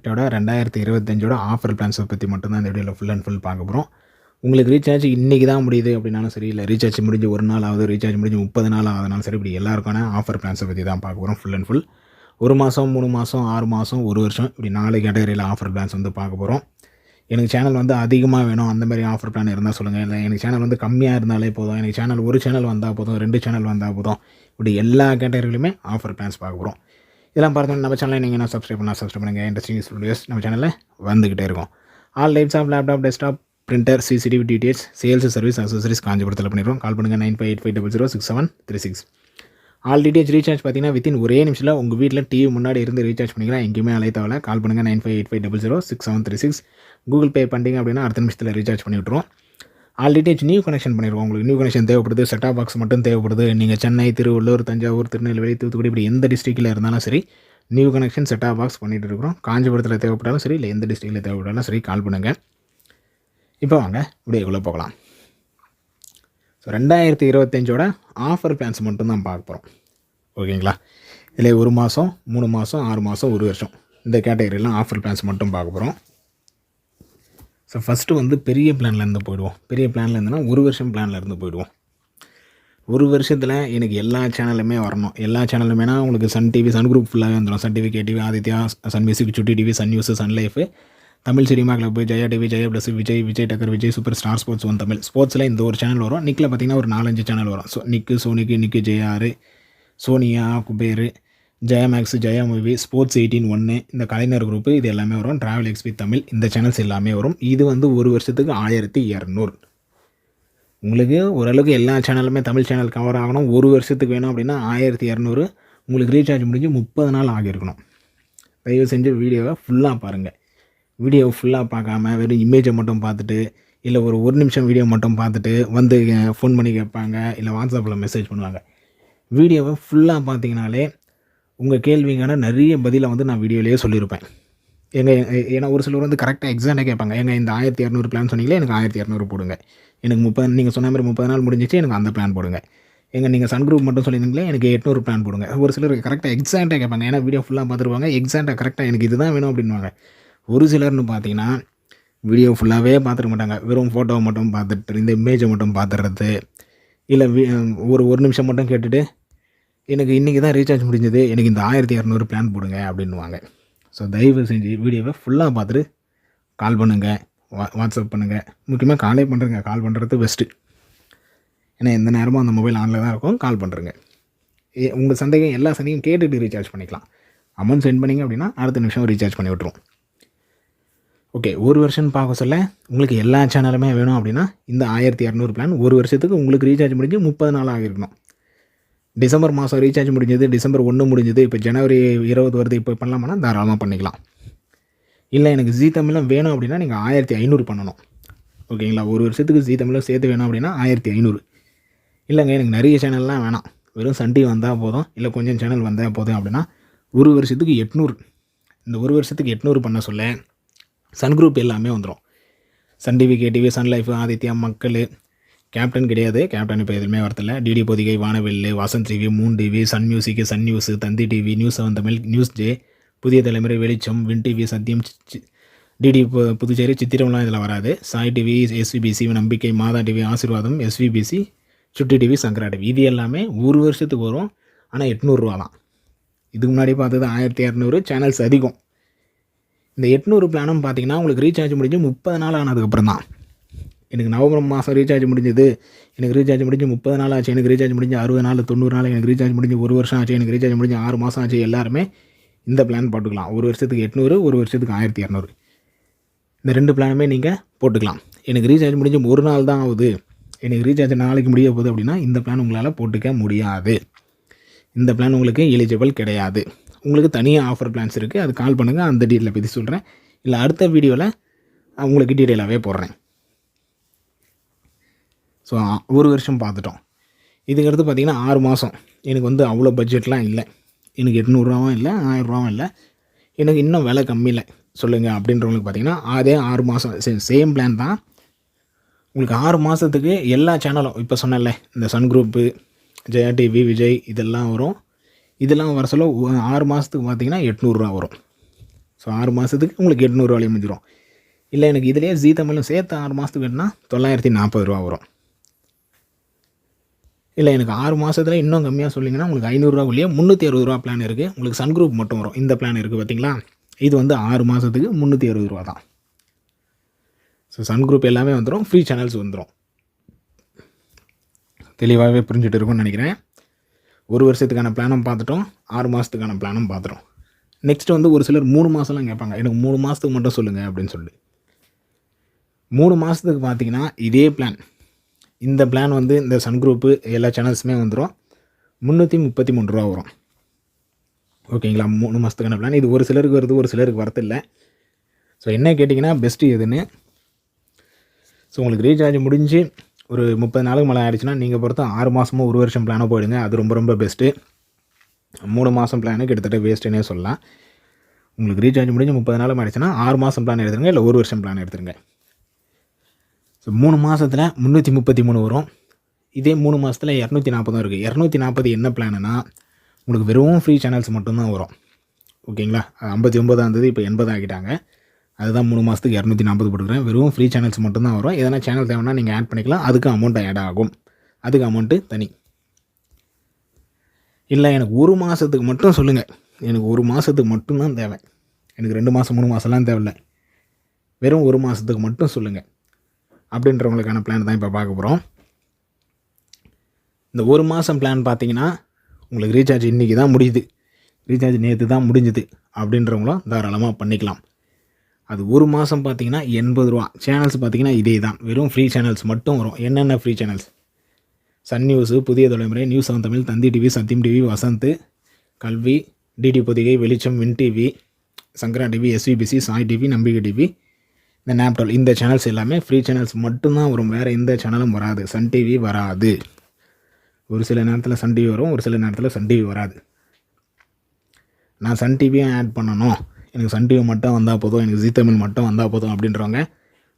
இதோட 2025 ஆஃபர் பிளான்ஸை பற்றி மட்டும்தான் இந்த வீடியோவில் ஃபுல் அண்ட் ஃபுல் பார்க்க போகிறோம். உங்களுக்கு ரீசார்ஜ் இன்றைக்கி தான் முடியுது அப்படின்னாலும் சரி, இல்லை ரீசார்ஜ் முடிஞ்சு ஒரு நாள் ஆகுது, ரீசார்ஜ் முடிஞ்சு 30 நாள் ஆகுதுனாலும் சரி, இப்படி எல்லாருக்கான ஆஃபர் பிளான்ஸை பற்றி தான் பார்க்க போகிறோம் ஃபுல் அண்ட் ஃபுல். 1 மாதம், 3 மாதம், 6 மாதம், 1 வருஷம், இப்படி 4 கேட்டகரியில் ஆஃபர் பிளான்ஸ் வந்து பார்க்க போகிறோம். எனக்கு சேனல் வந்து அதிகமாக வேணும், அந்த மாதிரி ஆஃபர் பிளான் இருந்தால் சொல்லுங்கள். இல்லை எனக்கு சேனல் வந்து கம்மியாக இருந்தாலே போதும், எனக்கு சேனல் ஒரு சேனல் வந்தால் போதும், 2 சேனல் வந்தால் போதும், இப்படி எல்லா கேட்டகரியிலுமே ஆஃபர் பிளான்ஸ் பார்க்க போகிறோம். இதெல்லாம் பார்த்தோன்னா நம்ம சேனலில் நீங்கள் என்ன சப்ஸ்கிரைப் பண்ணுங்கள். இன்ட்ரெஸ்டிங் வீடியோஸ் நம்ம சேனலில் வந்துக்கிட்டே இருக்கும். All types of laptop, desktop, printer, CCTV, DTH, sales, service, accessories காஞ்சிபுரத்தில் பண்ணிடுறோம். கால் பண்ணுங்கள் 9585006736. ஆல் டிடிஎச் ரீசார்ஜ் பார்த்தீங்கன்னா வித்தின் ஒரே நிமிஷத்தில் உங்கள் வீட்டில் டிவி முன்னாடி இருந்து ரீசார்ஜ் பண்ணிக்கலாம். எங்கேயுமே அலைய தேவையில்ல. கால் பண்ணுங்கள் 9585006736. கூகுள் பே பண்ணிட்டீங்க அப்படின்னா அடுத்த நிமிஷத்தில் ரீசார்ஜ் பண்ணி விட்ருவோம். ஆல் டிடிஎச் நியூ கனெக்ஷன் பண்ணிடுவோம். உங்களுக்கு நியூ கனெக்ஷன் தேவைப்படுது, செட்டாப் பாக்ஸ் மட்டும் தேவைப்படுது. நீங்கள் சென்னை, திருவள்ளூர், தஞ்சாவூர், திருநெல்வேலி, தூத்துக்குடி, இப்படி எந்த டிஸ்ட்ரிக்டில் இருந்தாலும் சரி, நியூ கனெக்ஷன் செட்டாப் பாக்ஸ் பண்ணிகிட்டு இருக்கிறோம். காஞ்சிபுரத்தில் தேவைப்பட்டாலும் சரி, இல்லை எந்த டிஸ்ட்ரிக்டில் தேவைப்பட்டாலும் சரி, கால் பண்ணுங்கள். இப்போ வாங்க வீடியோக்குள்ளே போகலாம். ஸோ 2025 ஆஃபர் பிளான்ஸ் மட்டும் தான் பார்க்க போகிறோம். ஓகேங்களா? இதில் 1 மாதம், 3 மாதம், 6 மாதம், 1 வருஷம், இந்த கேட்டகரியெல்லாம் ஆஃபர் பிளான்ஸ் மட்டும் பார்க்க போகிறோம். ஸோ ஃபஸ்ட்டு வந்து பெரிய பிளான்லேருந்து போயிடுவோம். பெரிய பிளானில் இருந்துன்னா 1 வருஷம் பிளான்லேருந்து போயிடுவோம். 1 வருஷத்தில் எனக்கு எல்லா சேனலுமே வரணும். எல்லா சேனலுமேனா உங்களுக்கு சன் டிவி, சன் குரூப் ஃபுல்லாகவே வந்துடும். Sun TV, K TV, Adithya, Sun music, Chutti TV, Sun news, Sun life, Tamil cinema club, Jaya TV, Jaya plus, Vijay Takkar, Vijay super star, sports 1 Tamil. ஸ்போர்ட்ஸில் இந்த ஒரு சேனல் வரும். நிக்கில் பார்த்தீங்கன்னா ஒரு 4-5 சேனல் வரும். ஸோ நிக்கு ஜெயாரு, சோனியா, குபேரு, Jaya max, Jaya movie, sports 18 இந்த கலைஞர் குரூப்பு, இது எல்லாமே வரும். ட்ராவல் எக்ஸ்பி தமிழ், இந்த சேனல்ஸ் எல்லாமே வரும். இது வந்து 1 வருஷத்துக்கு 1200. உங்களுக்கு ஓரளவுக்கு எல்லா சேனலுமே தமிழ் சேனல் கவர் ஆகணும். 1 வருஷத்துக்கு வேணும் அப்படின்னா 1200. உங்களுக்கு ரீசார்ஜ் முடிஞ்சு 30 நாள் ஆகியிருக்கணும். தயவு செஞ்சு வீடியோவை ஃபுல்லாக பாருங்கள். வீடியோவை ஃபுல்லாக பார்க்காம வெறும் இமேஜை மட்டும் பார்த்துட்டு, இல்லை ஒரு நிமிஷம் வீடியோ மட்டும் பார்த்துட்டு வந்து ஃபோன் பண்ணி கேட்பாங்க, இல்லை வாட்ஸ்அப்பில் மெசேஜ் பண்ணுவாங்க. வீடியோவை ஃபுல்லாக பார்த்தீங்கனாலே உங்கள் கேள்விக்கான நிறைய பதிலை வந்து நான் வீடியோலேயே சொல்லியிருப்பேன். ஏன்னா ஒரு சிலர் வந்து கரெக்டாக எக்ஸாக்டாக கேட்பாங்க. இந்த 1200 பிளான் சொன்னீங்களே, எனக்கு 1200 போடுங்க. எனக்கு 30, நீங்கள் சொன்ன மாதிரி 30 நாள் முடிஞ்சிச்சு, எனக்கு அந்த பிளான் போடுங்க. நீங்கள் சன் குரூப் மட்டும் சொல்லியிருந்தீங்களே, எனக்கு 800 பிளான் போடுங்க. ஒரு சிலர் கரெக்டாக எக்ஸாக்டாக கேட்பாங்க. ஏன்னா வீடியோ ஃபுல்லாக பார்த்துருவாங்க, எக்ஸாக்டாக கரெக்டாக எனக்கு இதுதான் வேணும் அப்படின்வாங்க. ஒரு சிலர்னு பார்த்தீங்கன்னா வீடியோ ஃபுல்லாகவே பார்த்துருக்க மாட்டாங்க. வெறும் ஃபோட்டோவை மட்டும் பார்த்துட்டு, இந்த இமேஜை மட்டும் பார்த்துடுறது, இல்லை ஒரு நிமிஷம் மட்டும் கேட்டுட்டு, எனக்கு இன்றைக்கி தான் ரீசார்ஜ் முடிஞ்சது, எனக்கு இந்த 1200 பிளான் போடுங்க அப்படின்வாங்க. ஸோ தயவு செஞ்சு வீடியோவை ஃபுல்லாக பார்த்துட்டு கால் பண்ணுங்கள், வாட்ஸ்அப் பண்ணுங்கள். முக்கியமாக காலே பண்ணுறங்க. கால் பண்ணுறது பெஸ்ட்டு. ஏன்னா எந்த நேரமும் அந்த மொபைல் ஆனில் தான் இருக்கும். கால் பண்ணுறங்க. உங்கள் சந்தேகம் எல்லா சந்தேகம் கேட்டுட்டு ரீசார்ஜ் பண்ணிக்கலாம். அமௌண்ட் சென்ட் பண்ணிங்க அப்படின்னா அடுத்த நிமிஷம் ரீசார்ஜ் பண்ணி விட்ருவோம். ஓகே, 1 வருஷம் பார்க்க சொல்ல உங்களுக்கு எல்லா சேனலுமே வேணும் அப்படின்னா இந்த 1200 பிளான் 1 வருஷத்துக்கு உங்களுக்கு ரீசார்ஜ் முடிஞ்சு 30 நாள் ஆகிருக்கணும். டிசம்பர் மாதம் ரீசார்ஜ் முடிஞ்சது, டிசம்பர் 1 முடிஞ்சது, இப்போ ஜனவரி 20 வருது, இப்போ பண்ணலாமான்னா தாராளமாக பண்ணிக்கலாம். இல்லை எனக்கு ஜீ தமிழும் வேணும் அப்படின்னா நீங்கள் 1500 பண்ணணும். ஓகேங்களா? 1 வருஷத்துக்கு ஜீ தமிழும் சேர்த்து வேணும் அப்படின்னா 1500. இல்லைங்க எனக்கு நிறைய சேனல்லாம் வேணாம், வெறும் சன் டிவி வந்தால் போதும், இல்லை கொஞ்சம் சேனல் வந்தால் போதும் அப்படின்னா 1 வருஷத்துக்கு 800. இந்த 1 வருஷத்துக்கு 800 பண்ண சொல்ல சன் குரூப் எல்லாமே வந்துடும். Sun TV, KTV, Sun Life, Adithya, Makkal, Captain கிடையாது. கேப்டன் இப்போ எதுவுமே வரதில்லை. DD Podhigai, Vanavil, Vasan TV, moon TV, Sun music, Sun news, Thanthi TV, news 7 Tamil, news J, Puthiya Thalaimurai, Velicham, win TV, Sathiyam, DD Puducherry, சித்திரம்லாம் இதில் வராது. சாய் டிவி, எஸ்விபிசி, நம்பிக்கை, மாதா டிவி, ஆசீர்வாதம், எஸ்விபிசி, சுட்டி டிவி, சங்கரா டிவி, இது எல்லாமே 1 வருஷத்துக்கு வரும். ஆனால் 800 தான். இதுக்கு முன்னாடி பார்த்தது 1200 சேனல்ஸ் அதிகம். இந்த 800 பிளானும் பார்த்தீங்கன்னா உங்களுக்கு ரீசார்ஜ் முடிஞ்சு 30 நாள் ஆனதுக்கப்புறம் தான். எனக்கு நவம்பர் மாதம் ரீசார்ஜ் முடிஞ்சது, எனக்கு ரீசார்ஜ் முடிஞ்சு 30 நாள் ஆச்சு, எனக்கு ரீசார்ஜ் முடிஞ்சு 60 நாள், 90 நாள், எனக்கு ரீசார்ஜ் முடிஞ்சு 1 வருஷம் ஆச்சு, எனக்கு ரீசார்ஜ் முடிஞ்சு 6 மாதம் ஆச்சு, எல்லாருமே இந்த பிளான் போட்டுக்கலாம். 1 வருஷத்துக்கு 800, 1 வருஷத்துக்கு 1200. இந்த 2 பிளானுமே நீங்கள் போட்டுக்கலாம். எனக்கு ரீசார்ஜ் முடிஞ்சு 1 நாள் தான் ஆகுது, எனக்கு ரீசார்ஜ் நாளைக்கு முடிய போகுது அப்படின்னா இந்த பிளான் உங்களால் போட்டுக்க முடியாது. இந்த பிளான் உங்களுக்கு எலிஜிபிள் கிடையாது. உங்களுக்கு தனியாக ஆஃபர் பிளான்ஸ் இருக்குது. அது கால் பண்ணுங்கள், அந்த டீட்டெயிலை பற்றி சொல்கிறேன். இல்லை அடுத்த வீடியோவில் உங்களுக்கு டீட்டெயிலாகவே போடுறேன். ஸோ 1 வருஷம் பார்த்துட்டோம். இதுக்கடுத்து பார்த்திங்கன்னா 6 மாதம். எனக்கு வந்து அவ்வளோ பட்ஜெட்லாம் இல்லை. எனக்கு 800 இல்லை, 1000 இல்லை, எனக்கு இன்னும் விலை கம்மியில் சொல்லுங்கள் அப்படின்றவங்களுக்கு பார்த்திங்கன்னா அதே 6 மாதம் சேம் பிளான் தான். உங்களுக்கு 6 மாதத்துக்கு எல்லா சேனலும் இப்போ சொன்னேன்ல, இந்த Sun group, Jaya TV, Vijay, இதெல்லாம் வரும். இதெல்லாம் வர சொல்ல 6 மாதத்துக்கு பார்த்திங்கன்னா 800 வரும். ஸோ 6 மாதத்துக்கு உங்களுக்கு 800 முடிஞ்சிடும். இல்லை எனக்கு இதிலேயே ஜீ தமிழும் சேர்த்து 6 மாதத்துக்கு வேணுன்னா 940 வரும். இல்லை எனக்கு 6 மாதத்தில் இன்னும் கம்மியாக சொல்லிங்கன்னா உங்களுக்கு 500 360 பிளான் இருக்குது. உங்களுக்கு சன் குரூப் மட்டும் வரும். இந்த பிளான் இருக்குது பார்த்தீங்களா, இது வந்து 6 மாதத்துக்கு 360 தான். ஸோ சன் குரூப் எல்லாமே வந்துடும், ஃப்ரீ சேனல்ஸ் வந்துடும். தெளிவாகவே புரிஞ்சுட்டு இருக்கும்னு நினைக்கிறேன். 1 வருஷத்துக்கான பிளானும் பார்த்துட்டோம், 6 மாதத்துக்கான பிளானும் பார்த்துட்டோம். நெக்ஸ்ட் வந்து ஒரு சிலர் 3 மாதம்லாம் கேட்பாங்க, எனக்கு 3 மாதத்துக்கு மட்டும் சொல்லுங்கள் அப்படின்னு சொல்லி. 3 மாதத்துக்கு பார்த்தீங்கன்னா இதே பிளான், இந்த பிளான் வந்து இந்த சன் குரூப்பு எல்லா சேனல்ஸுமே வந்துடும், 333 வரும். ஓகேங்களா, 3 மாதத்துக்கான பிளான். இது ஒரு சிலருக்கு வருது, ஒரு சிலருக்கு வரதில்லை. ஸோ என்ன கேட்டிங்கன்னா பெஸ்ட்டு எதுன்னு. ஸோ உங்களுக்கு ரீசார்ஜ் முடிஞ்சு ஒரு 30 நாளுக்கு மேலே ஆகிடுச்சுன்னா நீங்கள் பொறுத்த 6 மாதமோ 1 வருஷம் பிளானோ போயிடுங்க. அது ரொம்ப ரொம்ப பெஸ்ட்டு. 3 மாதம் பிளானு கிட்டத்தட்ட வேஸ்ட்டுன்னே சொல்லலாம். உங்களுக்கு ரீசார்ஜ் முடிஞ்சு 30 நாளும் ஆகிடுச்சுன்னா 6 மாதம் பிளான் எடுத்துருங்க, இல்லை 1 வருஷம் பிளான் எடுத்துருங்க. ஸோ 3 மாதத்தில் 333 வரும். இதே 3 மாதத்தில் 240 இருக்குது. 240 என்ன பிளானுன்னா உங்களுக்கு வெறும் ஃப்ரீ சேனல்ஸ் மட்டும்தான் வரும். ஓகேங்களா, 59 இப்போ 80 ஆகிட்டாங்க. அதுதான் 3 மாதத்துக்கு 240 போட்டுக்கிறேன். வெறும் ஃப்ரீ சேனல்ஸ் மட்டும்தான் வரும். எதனா சேனல் தேவைன்னா நீங்கள் ஆட் பண்ணிக்கலாம், அதுக்கு அமௌண்ட் ஆட் ஆகும், அதுக்கு அமௌண்ட்டு தனி. இல்லை எனக்கு 1 மாதத்துக்கு மட்டும் சொல்லுங்கள், எனக்கு 1 மாதத்துக்கு மட்டும்தான் தேவை, எனக்கு 2 மாதம் 3 மாதம்லாம் தேவையில்லை, வெறும் 1 மாதத்துக்கு மட்டும் சொல்லுங்கள் அப்படின்றவங்களுக்கான பிளான் தான் இப்போ பார்க்க போகிறோம். இந்த 1 மாதம் பிளான் பார்த்தீங்கன்னா உங்களுக்கு ரீசார்ஜ் இன்றைக்கி தான் முடியுது, ரீசார்ஜ் நேற்று தான் முடிஞ்சுது அப்படின்றவங்களும் தாராளமாக பண்ணிக்கலாம். அது 1 மாதம் பார்த்தீங்கன்னா 80 சேனல்ஸ் பார்த்தீங்கன்னா இதே தான், வெறும் ஃப்ரீ சேனல்ஸ் மட்டும் வரும். என்னென்ன ஃப்ரீ சேனல்ஸ்? சன் நியூஸு, புதிய தலைமுறை, நியூஸ் 7 தமிழ், தந்தி டிவி, சத்தியம் டிவி, வசந்த், கல்வி, டிடி பொதிகை, வெளிச்சம், வின் டிவி, சங்கரா டிவி, எஸ்விபிசி, சாய் டிவி, நம்பிக்கை டிவி, இந்த நாப்டால், இந்த சேனல்ஸ் எல்லாமே ஃப்ரீ சேனல்ஸ் மட்டும்தான் வரும், வேறு எந்த சேனலும் வராது. சன் டிவி வராது. ஒரு சில நேரத்தில் சன் டிவி வரும், ஒரு சில நேரத்தில் சன் டிவி வராது. நான் சன் டிவியும் ஆட் பண்ணணும், எனக்கு சன் டிவி மட்டும் வந்தால் போதும், எனக்கு ஜீ தமிழ் மட்டும் வந்தால் போதும் அப்படின்றவங்க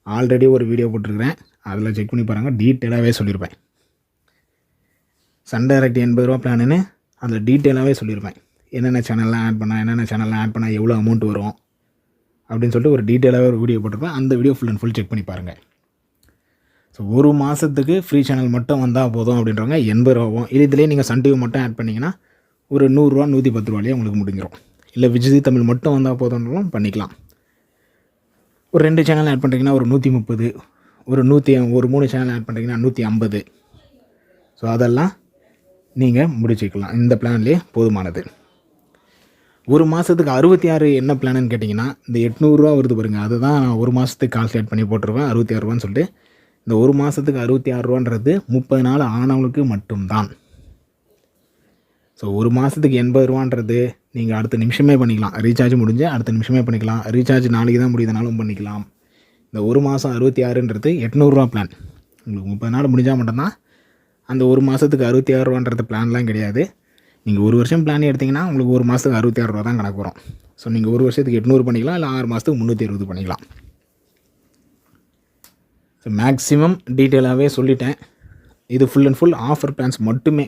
ஆல்ரெடி ஒரு வீடியோ போட்டிருக்கிறேன், அதில் செக் பண்ணி பாருங்கள், டீட்டெயிலாகவே சொல்லியிருப்பேன். சன் டைரக்ட் 80 பிளானுன்னு அதில் டீட்டெயிலாகவே சொல்லியிருப்பேன். என்னென்ன சேனல்லாம் ஆட் பண்ணால் எவ்வளோ அமௌண்ட் வரும் அப்படின்னு சொல்லிட்டு ஒரு டீட்டெயிலாகவே ஒரு வீடியோ போட்டிருப்பேன். அந்த video full and full check பண்ணி பாருங்கள். ஸோ 1 மாதத்துக்கு ஃப்ரீ சேனல் மட்டும் வந்தால் போதும் அப்படின்றவங்க 80 ஆகும். இதிலே நீங்கள் சன் டிவி மட்டும் ஆட் பண்ணிங்கன்னா ஒரு 100 110 உங்களுக்கு முடிஞ்சிடும். இல்லை விஜய் தமிழ் மட்டும் வந்தால் போதும்னாலும் பண்ணிக்கலாம். ஒரு 2 சேனல் ஆட் பண்ணுறீங்கன்னா ஒரு 130, ஒரு 3 சேனல் ஆட் பண்ணுறீங்கன்னா 150. ஸோ அதெல்லாம் நீங்கள் முடிச்சுக்கலாம், இந்த பிளான்லேயே போதுமானது. 1 மாதத்துக்கு 66 என்ன பிளான்னு கேட்டிங்கன்னா இந்த 800 வருது பாருங்கள், அதுதான் நான் 1 மாதத்துக்கு கால்குலேட் பண்ணி போட்டுருவேன் 66 சொல்லிட்டு. இந்த 1 மாதத்துக்கு 66 30 நாள் ஆனவங்களுக்கு மட்டும்தான். ஸோ 1 மாதத்துக்கு 80 நீங்கள் அடுத்த நிமிஷமே பண்ணிக்கலாம், ரீசார்ஜ் முடிஞ்சு அடுத்த நிமிஷமே பண்ணிக்கலாம். ரீசார்ஜ் நாளைக்கு தான் முடியுதுனாலும் பண்ணிக்கலாம். இந்த 1 மாதம் 66 800 பிளான். உங்களுக்கு 30 நாள் முடிஞ்சால் மட்டும்தான். அந்த 1 மாதத்துக்கு 66 பிளான்லாம் கிடையாது. நீங்கள் 1 வருஷம் பிளான் எடுத்திங்கன்னா உங்களுக்கு 1 மாதத்துக்கு 66 தான் கணக்கு வரும். ஸோ நீங்கள் 1 வருஷத்துக்கு 800 பண்ணிக்கலாம், இல்லை 6 மாதத்துக்கு 360 பண்ணிக்கலாம். ஸோ மேக்ஸிமம் டீட்டெயிலாகவே சொல்லிட்டேன். இது full and full offer plans மட்டுமே.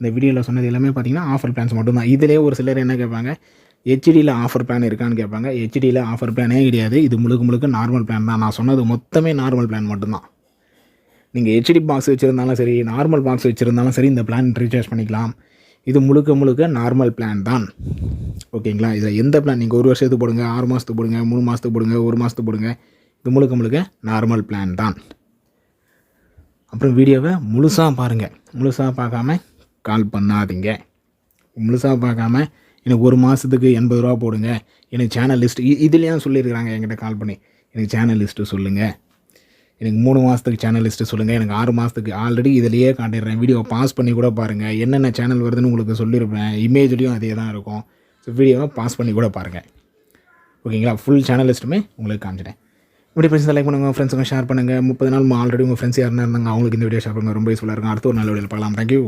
இந்த வீடியோவில் சொன்னது எல்லாமே பார்த்தீங்கன்னா ஆஃபர் பிளான்ஸ் மட்டும்தான். இதிலே ஒரு சிலர் என்ன கேட்பாங்க, ஹெச்டியில் ஆஃபர் பிளான் இருக்கான்னு கேட்பாங்க. ஹெச்டியில் ஆஃபர் பிளானே கிடையாது, இது முழுக்க நார்மல் பிளான் தான். நான் சொன்னது மொத்தமே நார்மல் பிளான் மட்டும்தான். நீங்கள் ஹெச்டி பாக்ஸ் வச்சுருந்தாலும் சரி, நார்மல் பாக்ஸ் வச்சுருந்தாலும் சரி, இந்த பிளான் ரீசார்ஜ் பண்ணிக்கலாம். இது முழுக்க நார்மல் பிளான் தான். ஓகேங்களா, இதில் எந்த பிளான் நீங்கள் 1 வருஷத்துக்கு போடுங்க, 6 மாதத்துக்கு போடுங்க, 3 மாதத்துக்கு போடுங்க, 1 மாதத்துக்கு போடுங்க, இது முழுக்க நார்மல் பிளான் தான். அப்புறம் வீடியோவை முழுசாக பாருங்கள், முழுசாக பார்க்காம கால் பண்ணாதீங்க. முழுசாக பார்க்காம எனக்கு 1 மாதத்துக்கு 80 போடுங்க, எனக்கு சேனல் லிஸ்ட்டு இதுலேயும் சொல்லியிருக்கிறாங்க என்கிட்ட கால் பண்ணி, எனக்கு சேனல் லிஸ்ட்டு சொல்லுங்கள், எனக்கு 3 மாதத்துக்கு சேனல் லிஸ்ட்டு சொல்லுங்கள், எனக்கு 6 மாதத்துக்கு. ஆல்ரெடி இதிலேயே காட்டிடுறேன், வீடியோ பாஸ் பண்ணி கூட பாருங்கள், என்னென்ன சேனல் வருதுன்னு உங்களுக்கு சொல்லியிருப்பேன். இமேஜ்லேயும் அதே தான் இருக்கும். ஸோ வீடியோவை பாஸ் பண்ணி கூட பாருங்கள். ஓகேங்களா, ஃபுல் சேனல் லிஸ்ட்டுமே உங்களுக்கு காமிச்சிட்டேன். இப்படி ஃப்ரெண்ட்ஸ் லைக் பண்ணுங்கள், ஃப்ரெண்ட்ஸுங்க ஷேர் பண்ணுங்கள். 30 நாள் ஆல்ரெடி உங்கள் ஃப்ரெண்ட்ஸ் யாருன்னா இருந்தாங்க அவங்களுக்கு இந்த வீடியோ ஷேர் பண்ணுங்கள், ரொம்ப யூஸ்ஃபுல்லாக இருக்கும். அடுத்த ஒரு நல்ல வீடியோவில் பார்க்கலாம். தேங்க்யூ.